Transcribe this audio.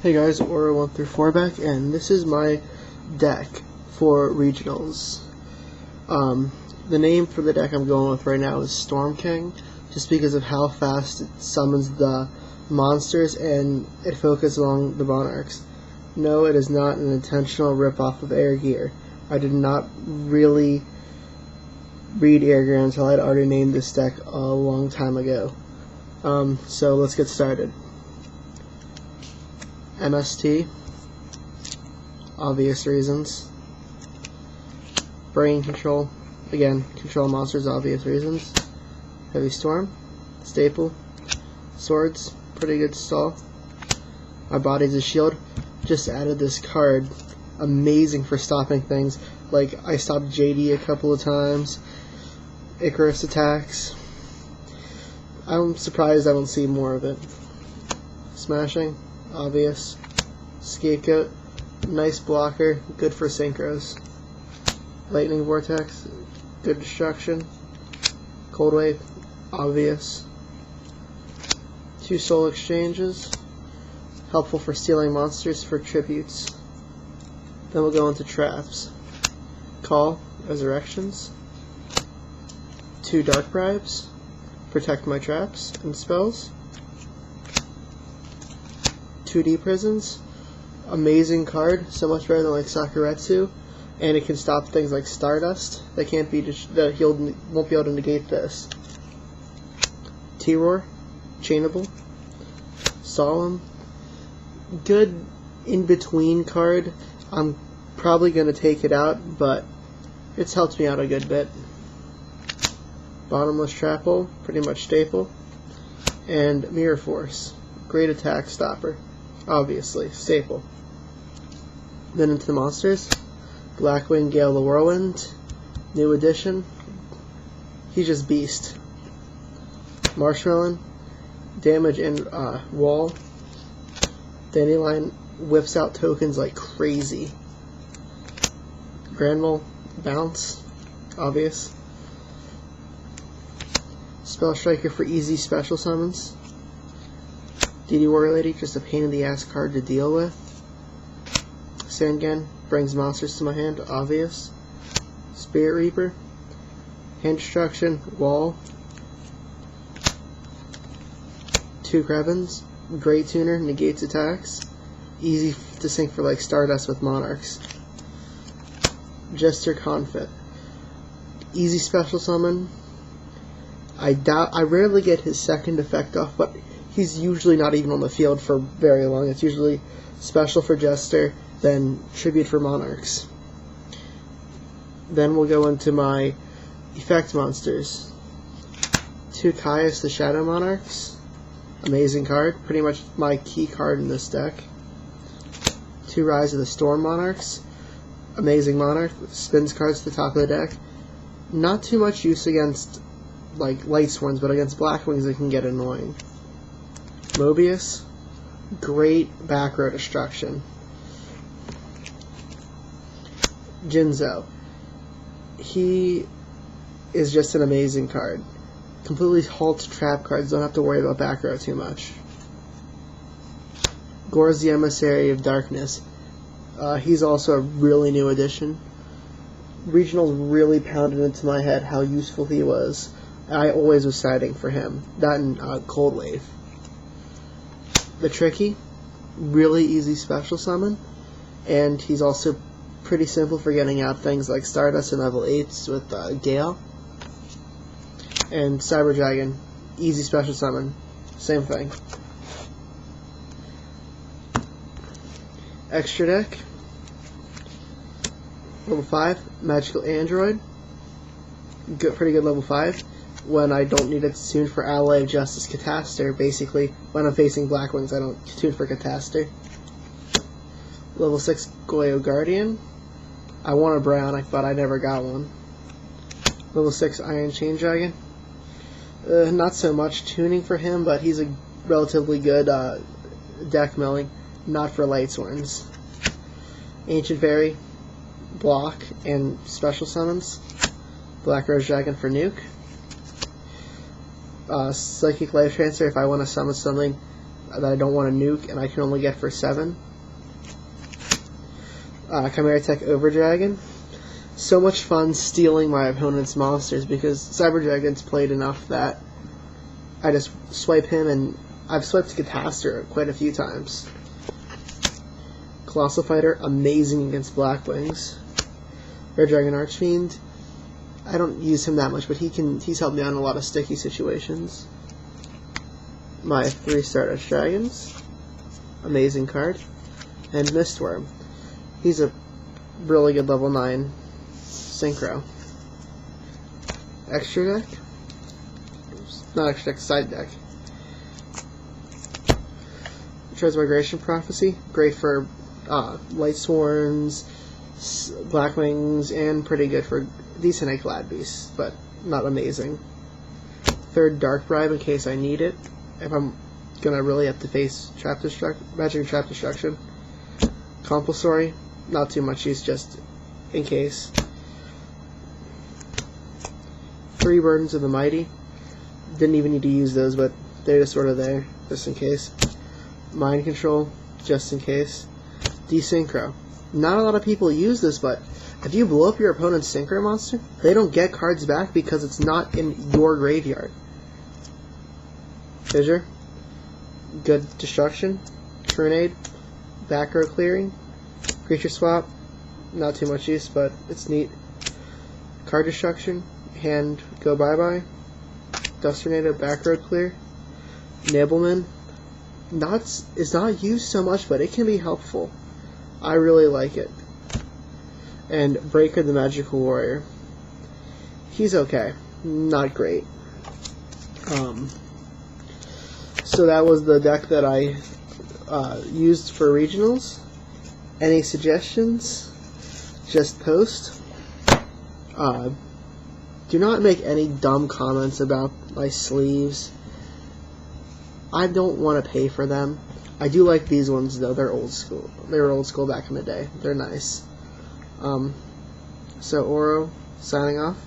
Hey guys, Aura134 back, and this is my deck for regionals. The name for the deck I'm going with right now is Storm King, just because of how fast it summons the monsters and it focuses along the monarchs. No, it is not an intentional ripoff of Air Gear. I did not really read Air Gear until I'd already named this deck a long time ago. So let's get started. MST, obvious reasons. Brain Control, again, control monsters, obvious reasons. Heavy Storm, staple. Swords, pretty good stall. My Body's a Shield, just added this card, amazing for stopping things, like I stopped JD a couple of times, Icarus attacks. I'm surprised I don't see more of it. Smashing, obvious. Scapegoat, nice blocker, good for synchros. Lightning Vortex, good destruction. Cold Wave, obvious. 2 soul exchanges, helpful for stealing monsters for tributes. Then we'll go into traps. Call, resurrections. 2 dark bribes, protect my traps and spells. 2D prisons, amazing card, so much better than like Sakuretsu, and it can stop things like Stardust that can't be that he won't be able to negate this. T-Roar, chainable. Solemn, good in between card. I'm probably gonna take it out, but it's helped me out a good bit. Bottomless Trap Hole, pretty much staple. And Mirror Force, great attack stopper. Obviously, staple. Then into the monsters. Blackwing Gale the Whirlwind, new edition. He's just beast. Marshmallow, damage and wall. Dandelion whips out tokens like crazy. Granville, bounce, obvious. Spell Striker for easy special summons. DD Warrior Lady, just a pain in the ass card to deal with. Sangan brings monsters to my hand, obvious. Spirit Reaper, hand destruction, wall. 2 Krebins, Great Tuner, negates attacks. Easy to sync for like Stardust with monarchs. Jester Confit, easy special summon. I rarely get his second effect off, but he's usually not even on the field for very long. It's usually special for Jester, then tribute for monarchs. Then we'll go into my effect monsters. 2 Caius the Shadow Monarchs, amazing card, pretty much my key card in this deck. 2 Rise of the Storm Monarchs, amazing monarch, spins cards to the top of the deck. Not too much use against like Light Sworns, but against Blackwings it can get annoying. Mobius, great back row destruction. Jinzo, he is just an amazing card. Completely halts trap cards, don't have to worry about back row too much. Gorz the Emissary of Darkness, he's also a really new addition. Regionals really pounded into my head how useful he was. I always was siding for him. That and Cold Wave. The Tricky, really easy special summon, and he's also pretty simple for getting out things like Stardust and level 8s with Gale. And Cyber Dragon, easy special summon, same thing. Extra deck, level 5, Magical Android, pretty good level 5. When I don't need it to tune for Ally of Justice Catastor, basically, when I'm facing Blackwings I don't tune for Catastor. Level 6 Goyo Guardian, I want a brown, but I never got one. Level 6 Iron Chain Dragon, not so much tuning for him, but he's a relatively good deck milling, not for Light Sworns. Ancient Fairy, block and special summons. Black Rose Dragon for nuke. Psychic Life Transfer if I want to summon something that I don't want to nuke and I can only get for 7. Chimera Tech Overdragon. So much fun stealing my opponent's monsters because Cyber Dragon's played enough that I just swipe him, and I've swiped Catastor quite a few times. Colossal Fighter, amazing against Blackwings. Red Dragon Archfiend, I don't use him that much, but he's helped me out in a lot of sticky situations. My 3 Stardust Dragons, amazing card. And Mistworm, he's a really good level 9 synchro. Extra deck? Not extra deck, side deck. Transmigration Prophecy, great for Light Swarms, Blackwings, and pretty good for decent at Glad Beasts, but not amazing. 3rd Dark Bribe in case I need it, if I'm gonna really have to face Magic and Trap Destruction. Compulsory, not too much use, just in case. 3 Burdens of the Mighty, didn't even need to use those, but they're just sort of there, just in case. Mind Control, just in case. Desynchro. Not a lot of people use this, but if you blow up your opponent's synchro monster, they don't get cards back because it's not in your graveyard. Fissure. Good destruction. Trinade. Back row clearing. Creature swap. Not too much use, but it's neat. Card destruction. Hand go bye-bye. Dust Tornado, back row clear. Nibelman. It's not used so much, but it can be helpful. I really like it. And Breaker the Magical Warrior. He's okay. Not great. So that was the deck that I used for regionals. Any suggestions? Just post. Do not make any dumb comments about my sleeves. I don't want to pay for them. I do like these ones though. They're old school. They were old school back in the day. They're nice. So Oro, signing off.